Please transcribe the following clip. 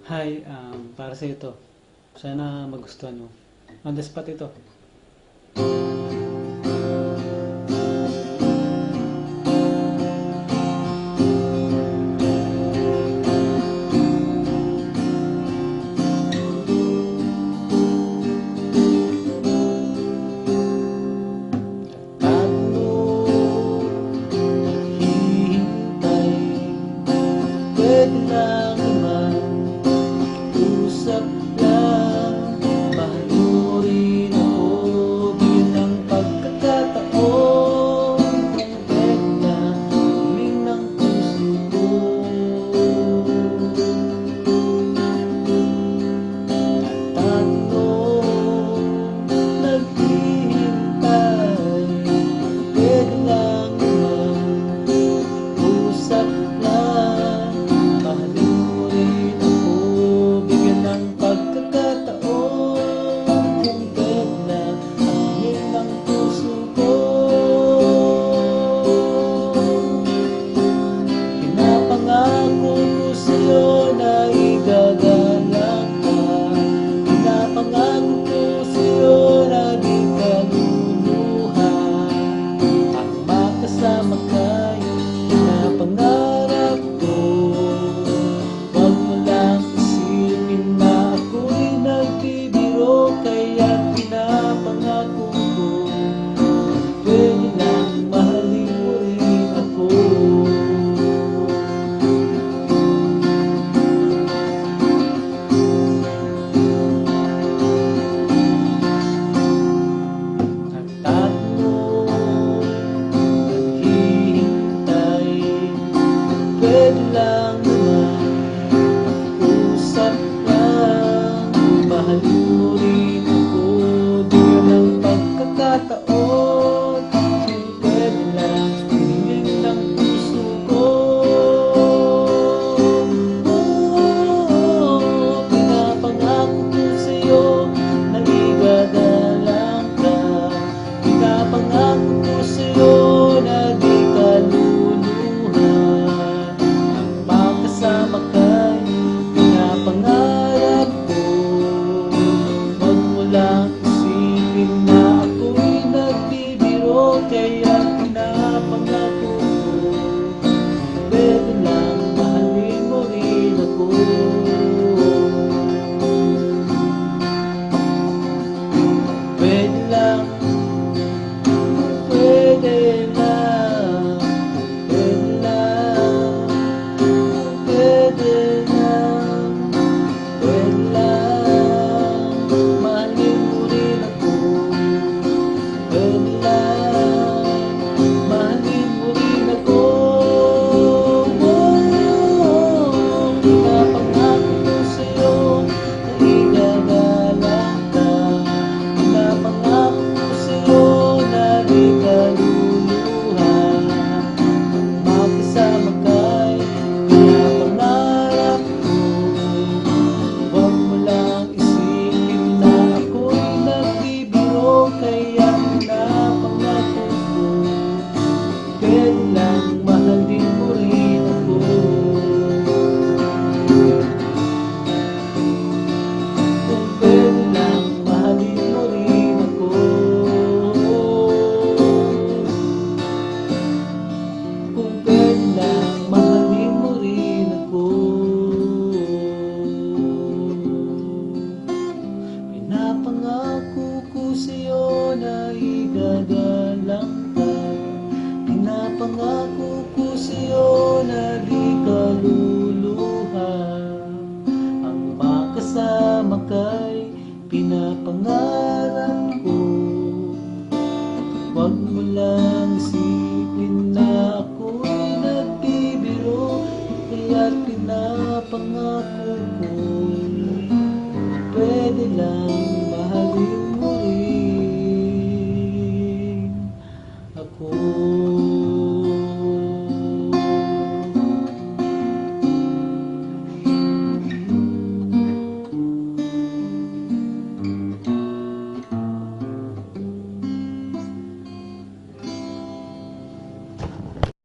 Hi, para sa ito. Sana magustuhan mo. On the spot ito. Tatlo naghihintay, pwede lang naman usap lang. Mahalin mo rin ako, bigyan ng pagkakataon. Kung na huling ng puso ko. Tatlo naghihintay, pwede lang naman usap lang. Mahalin mo rin ako, bigyan ng pagkakataon. Kung pwede na huling ng puso ko. Pinapangako ko sa'yo na igagalang ka. Pinapangako ko sa'yo na di ka luluha. Ang makasama ka'y pinapangarap ko. Huwag mo lang isipin na ako'y nagbibiro, kaya pinapangako ko. Pwede lang mahalin mo rin ako. Tatlo naghihintay, pwede lang naman usap lang. Mahalin mo rin ako, bigyan ng pagkakataon. Kung pwede lang, hiling ng puso ko. Pinapangako ko sa'yo na igagalang ka. Pinapangako ko sa'yo na di ka luluha. Ang makasama ka'y pinapangarap ko. Huwag mo lang isipin na ako'y nagbibiro, kaya pinapangako ko. Pwede lang mahalin mo rin ako. Pwede lang, pwede lang, pwede lang, pwede lang, pwede lang, mahalin mo rin ako. Pwede lang, mahalin mo rin ako. Pinapangako ko sa'yo na igagalang ka. Pinapangako ko sa'yo na di ka luluha. Ang makasama ka'y pinapangarap ko. Huwag mo lang isipin na ako'y nagbibiro, kaya pinapangako ko. Pwede lang mahalin mo rin ako. Kung pwede lang mahalin mo rin ako. Kung pwede lang mahalin mo rin ako. Pinapangako ko sa'yo na igagalang ka. Pinapangako ko sa'yo na di ka luluha. Ang makasama ka'y pinapangarap ko. Huwag mo lang isipin na ako'y nagbibiro, kaya't pinapangako ko. Pwede lang